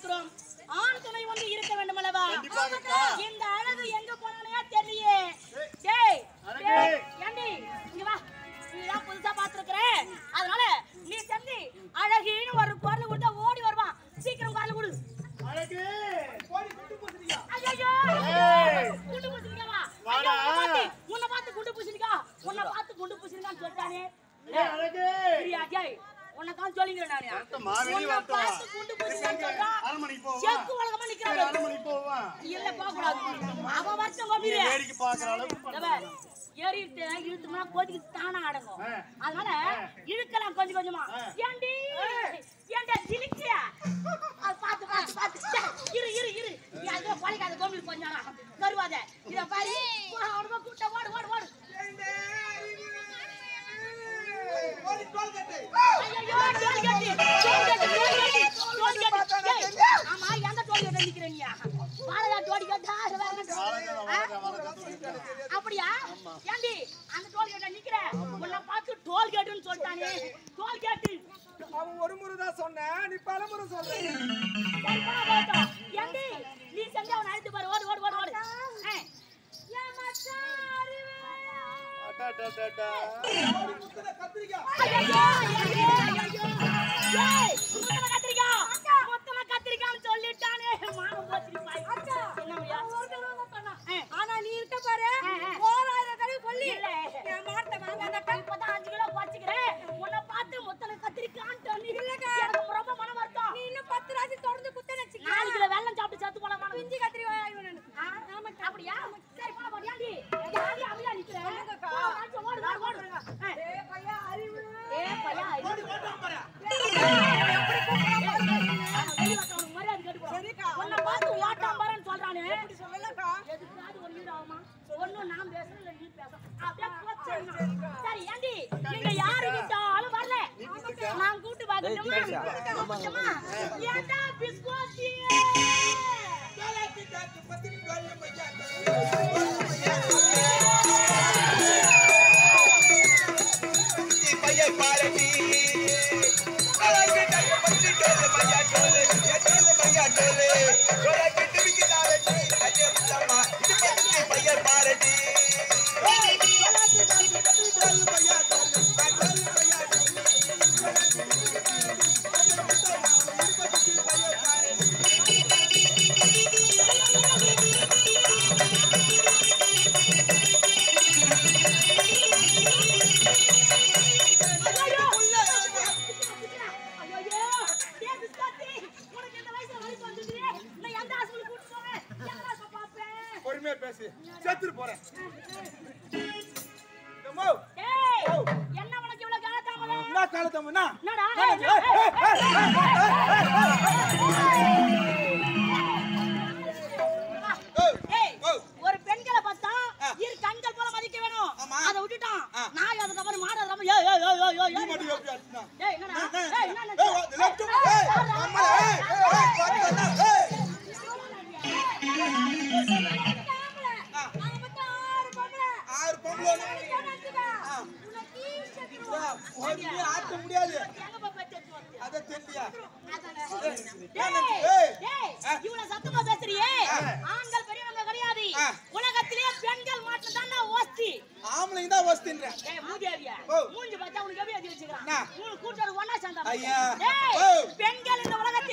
இருக்கிறோம். ஆண் துணை வந்து இருக்க வேண்டும் அல்லவா? இந்த அழகு எங்க போனானே தெரியலையே. டேய் ஏண்டி இங்க வா. நீதான் புதுசா பாத்துருக்கற. அதனால நீ செந்தி அழகின்னு ஒரு குரல் கொடுத்தா ஓடி வருவான். சீக்கிரம் குரல் கொடு. அழகு போடி குண்டு பூசணிக்கா. ஐயோ குண்டு பூசணிக்காவா? உன்னை பார்த்து குண்டு பூசணிக்கா. உன்னை பார்த்து குண்டு பூசணிக்கான்னு சொல்லிட்டானே. அழகு சரியா உன்னை தான் சொல்லிக்கிறேன் நானு. மாவேலி வரட்டும். பார்த்து குண்டு பூசணிக்கான்னு சொல்றான். அரண்மனைக்கு போவா. செக்கு உலகமா நிக்கிறான். அரண்மனைக்கு போவா. இல்ல போக கூடாது. அவ வருஷம் கோபிரே. வேடிக்கை பாக்குற அளவுக்கு பண்ணு. ஏறிட்டு இழுத்துமா கோதிக்கு தானா அடங்கும். அதனால இழுக்கலாம் கொஞ்சம் கொஞ்சமா. ஏண்டி ஏண்டா ஜிலிக்கியா? அது பாத்து பாத்து பாத்து இரு இரு இரு. நீ அங்க பாலிக்காத கோபி கொஞ்சம் நேரம் கருவாத. இத பாரு அவனுக்கு கூட்ட ஓடு ஓடு ஓடு. ஓடி டோல்கேட். ஐயோ டோல்கேட் டோல்கேட். ஆமா எந்த டோல்கேட் நிக்கிற நீ? பாலகா டோல்கேட் அப்படியா? ஏண்டி அந்த டோல்கேட்ட நிக்கிற? உன்னை பார்த்து டோல்கேட்னு சொல்லிட்டானே. டோல்கேட் அவன் ஒரு முறை தான் சொன்னேன், நீ பல முறை சொல்ற. ஏண்டி நீ செஞ்ச அவன் அழைத்து பாரு. ஓடு ஓடு ஓடு ஓடு. ஏன் மச்சான் அறிவே அடடடடா. முத்தன கத்திரிக்கா. ஐயோ ஐயோ ஐயோ. ஏய் முத்தன கத்திரிக்கா. முத்தன கத்திரிக்கான்னு சொல்லிட்டானே. மானம் போச்சு பாய். அக்கா என்னம்யா? ஒரு தடவை சொன்னா. ஆனா நீ இருக்க பாரு. போறாத தடவை சொல்லி. நான் மார்த்த வாங்க அந்த கை பதா 5 கிலோ குறைச்சிக்கிறேன். உன்னை பார்த்து முத்தன கத்திரிக்கான்னு சொல்லி. இல்லக்கா எனக்கு ரொம்ப மன வருத்தம். நீ இன்னும் 10 ராசி தொடர்ந்து குத்தன வச்சிக்க. 4 கிலோ வெல்லம் சாப்பிட்டு செத்து போலாம். மானம் பிஞ்சி கத்திரிக்காய் ஆயிடுவேன் நான். ஆமா அப்படியா? சரி போலாம் போடி. ஏண்டி யாரி அவியா நிக்கிற? ஓடு ஓடு ஓடு. ஏய் பையா அறிவு. ஏய் பையா அறிவு. ஓடி ஓடாம பாரு. எப்படி கூப்பிடுறான் வெளிய வா. மரியாதை கேட்டு சரிக்கா. உன்னை பார்த்து ஓட்டாம் பாருன்னு சொல்றானே. எப்படி சொல்லலக்கா? எதுக்காவது ஒரு ஈடு ஆகுமா? ஒண்ணும் நான் பேசணும் இல்ல நீ பேச. அப்படியே போச்சேன்னா. சரி ஏண்டி நீங்க யாரு கிட்டாலும் வரல. நான் கூட்டி வாங்கட்டுமா? ஏண்டா பிஸ்கோத்தி? காலாத்தி காத்து பத்திரி கோல்ல மச்சான். பைய பாரதி அழகு டைய பத்தி டோலே பையா டோலே டோலே பையா டோலே டோலே கிட்டவிக்கு தாரதி அஜே முத்தம்மா இது பத்தி பைய பாரதி காலாத்தி காத்து பத்திரி கோல்ல மய்யா டோலே டோலே பையா பொறுமையா பேசி செத்துரு போறேன். தம்மோ ஏய் என்ன உனக்கு இவ்வளவு காலத்தாமல? என்ன காலத்தம்மனா? என்னடா? ஏய் ஒரு பெண்களை பார்த்தா இரு கண்கள் போல மதிக்க வேணும். அத விட்டுட்டான். நான் அதுக்கு அப்புறம் மாடறத ஏய் ஏய் ஏய் ஏய் நீ மட்டும் எப்படி அடிச்சனா? ஏய் என்னடா? ஏய் என்ன ஏய் லெஃப்ட் ஏய் அம்மா ஏய் ஏய் ஆறு பொம்பளை ஓடி ஆட்ட முடியாது. அத தெரியலையா? இவ்வளவு சத்தமா பேசுறியே. ஆண்கள் பெரியவங்க கிடையாது. உலகத்திலே பெண்கள் மட்டும் தான் ஓஸ்தி. ஆம்பளைங்க தான் வஸ்தின்ற. ஏய் மூதேவியா. மூஞ்சி பார்த்தா உனக்கு எப்படி எழுதி வச்சிருக்கான்? என்ன? மூணு கூட்டர் ஒண்ணா சேர்ந்தா. ஐயா. ஏய் பெண்கள் இந்த உலகத்துல